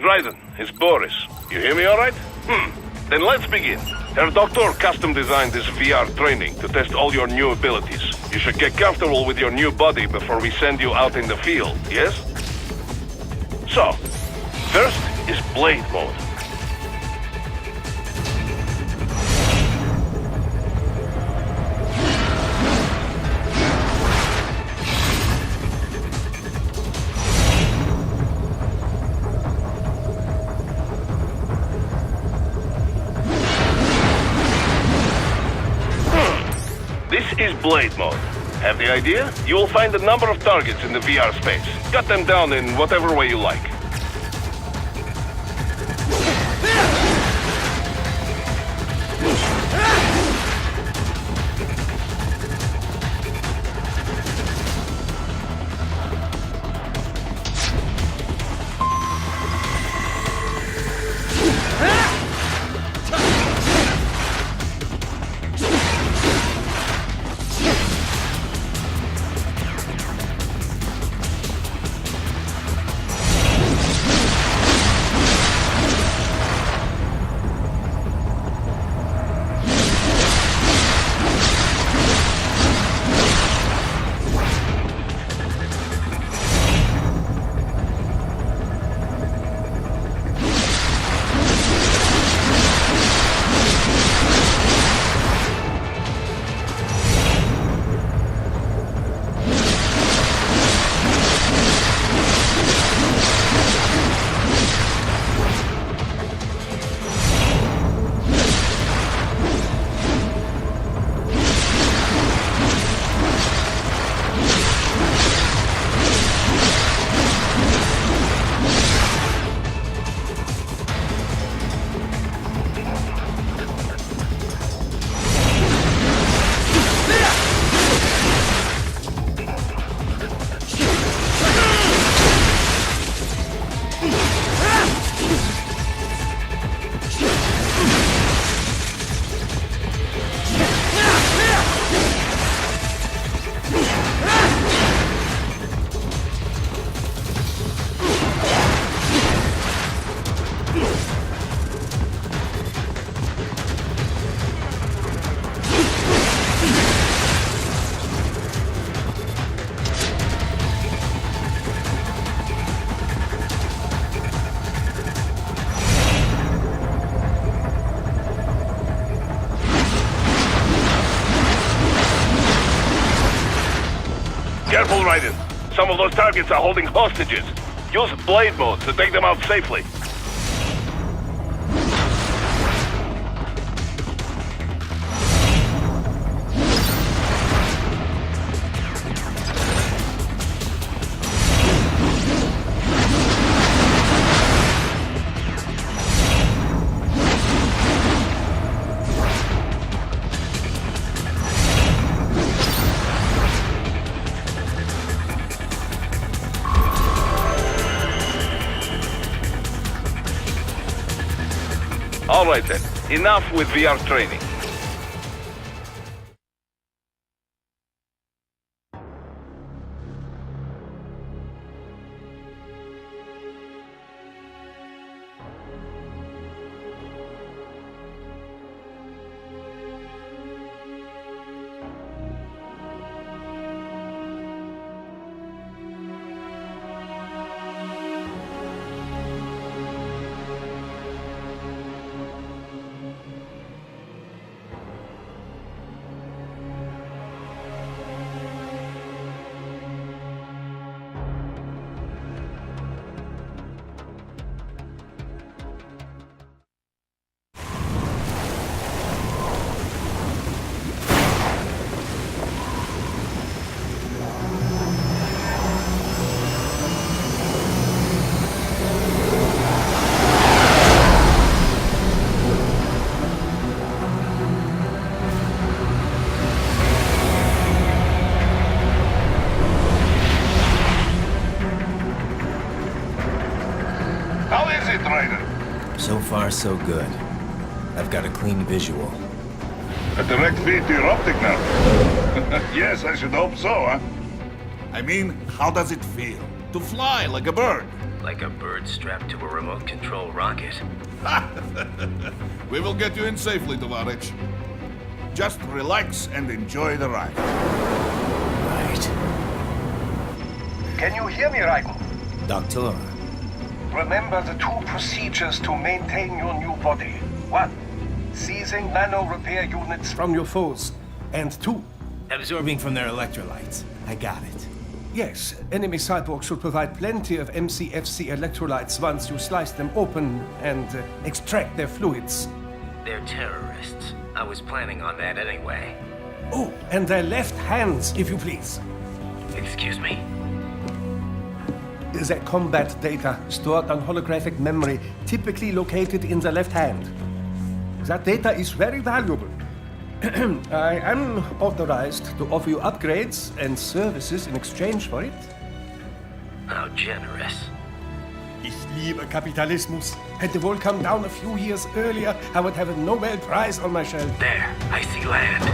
Raiden, it's Boris. You hear me all right? Then let's begin. Herr Doctor custom designed this VR training to test all your new abilities. You should get comfortable with your new body before we send you out in the field, yes? So, first is blade mode. This is blade mode. Have the idea? You will find a number of targets in the VR space. Cut them down in whatever way you like. Careful, Raiden. Some of those targets are holding hostages. Use blade mode to take them out safely. All right then, enough with VR training. So far, so good. I've got a clean visual. A direct feed to your optic now. Yes, I should hope so, huh? I mean, how does it feel? To fly like a bird? Like a bird strapped to a remote control rocket. We will get you in safely, Tovarich. Just relax and enjoy the ride. Right. Can you hear me, Raiden? Doctor. Remember the two procedures to maintain your new body. 1. Seizing nano repair units from your foes. And 2. Absorbing from their electrolytes. I got it. Yes, enemy cyborgs should provide plenty of MCFC electrolytes once you slice them open and extract their fluids. They're terrorists. I was planning on that anyway. Oh, and their left hands, if you please. Excuse me? The combat data stored on holographic memory, typically located in the left hand. That data is very valuable. I am authorized to offer you upgrades and services in exchange for it. How generous. Ich liebe Kapitalismus. Had the wall come down a few years earlier, I would have a Nobel Prize on my shelf. There, I see land.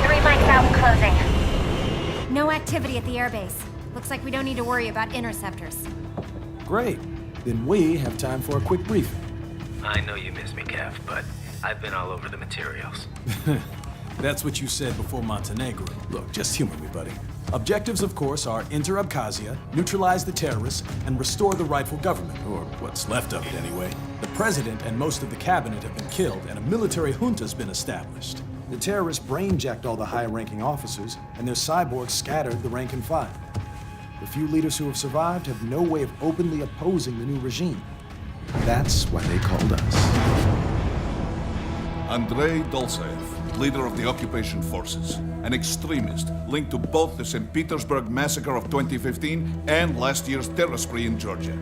3 mics out and closing. No activity at the airbase. Looks like we don't need to worry about interceptors. Great. Then we have time for a quick briefing. I know you miss me, Kev, but I've been all over the materials. That's what you said before Montenegro. Look, just humor me, buddy. Objectives, of course, are enter Abkhazia, neutralize the terrorists, and restore the rightful government, or what's left of it anyway. The president and most of the cabinet have been killed, and a military junta's been established. The terrorists brain-jacked all the high-ranking officers, and their cyborgs scattered the rank and file. The few leaders who have survived have no way of openly opposing the new regime. That's why they called us. Andrei Dolzaev, leader of the occupation forces, an extremist linked to both the St. Petersburg massacre of 2015 and last year's terror spree in Georgia.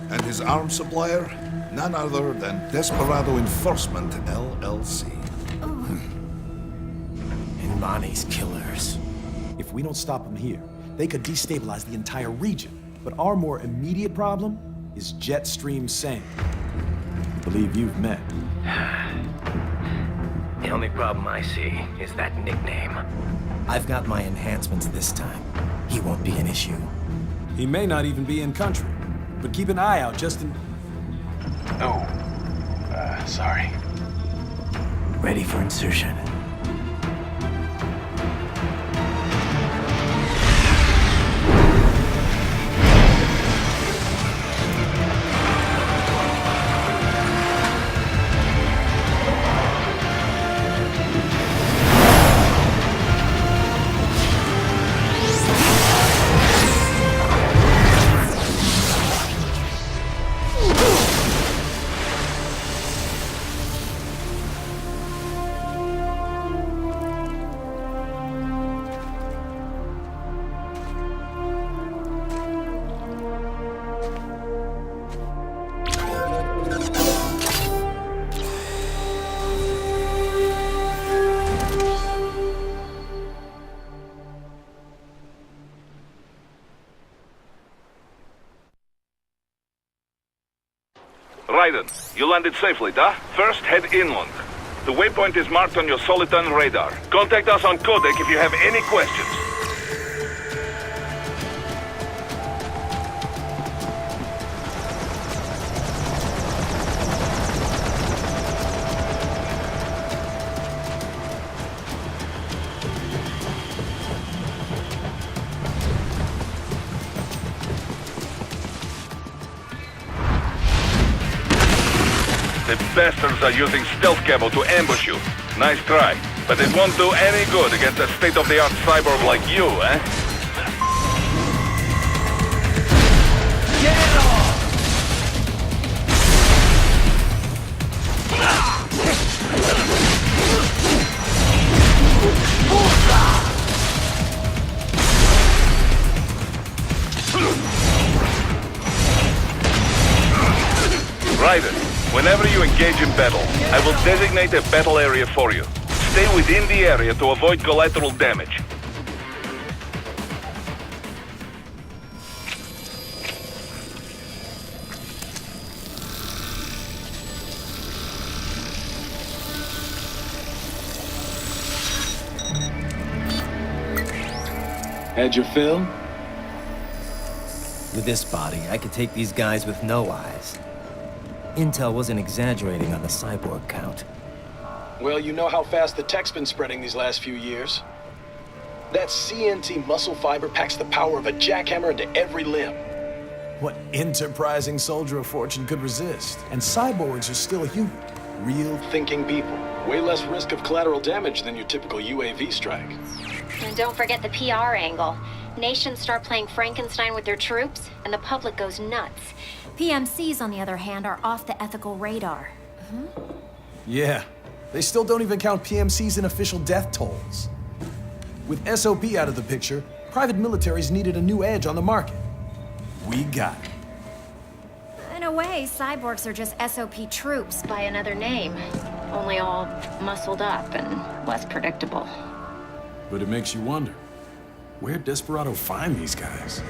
And his arms supplier, none other than Desperado Enforcement, LLC. And Money's killers. If we don't stop them here, they could destabilize the entire region. But our more immediate problem is Jetstream Sane. I believe you've met. The only problem I see is that nickname. I've got my enhancements this time. He won't be an issue. He may not even be in country, but keep an eye out just in... Oh, sorry. Ready for insertion. Raiden, you landed safely, da? First, head inland. The waypoint is marked on your Soliton radar. Contact us on Codec if you have any questions. The bastards are using stealth camo to ambush you. Nice try, but it won't do any good against a state-of-the-art cyborg like you, eh? Get off! Raiden, whenever you engage in battle, I will designate a battle area for you. Stay within the area to avoid collateral damage. Had your fill? With this body, I could take these guys with no eyes. Intel wasn't exaggerating on the cyborg count. Well, you know how fast the tech's been spreading these last few years. That CNT muscle fiber packs the power of a jackhammer into every limb. What enterprising soldier of fortune could resist? And cyborgs are still human. Real Thinking people. Way less risk of collateral damage than your typical UAV strike. And don't forget the PR angle. Nations start playing Frankenstein with their troops, and the public goes nuts. PMCs, on the other hand, are off the ethical radar. Yeah, they still don't even count PMCs in official death tolls. With SOP out of the picture, private militaries needed a new edge on the market. We got it. In a way, cyborgs are just SOP troops by another name. Only all muscled up and less predictable. But it makes you wonder, where'd Desperado find these guys?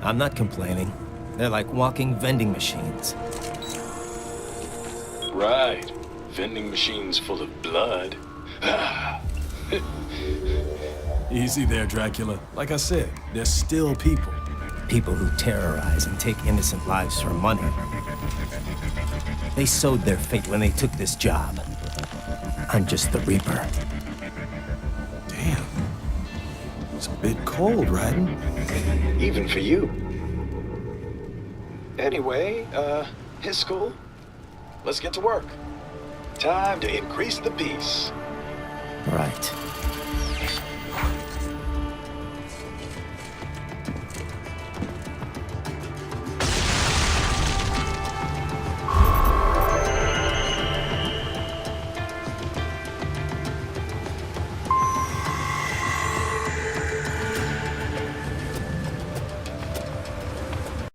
I'm not complaining. They're like walking vending machines. Right. Vending machines full of blood. Easy there, Dracula. Like I said, they're still people. People who terrorize and take innocent lives for money. They sowed their fate when they took this job. I'm just the Reaper. Damn. It's a bit cold, Raiden. Even for you. Anyway, his school. Let's get to work. Time to increase the peace. Right.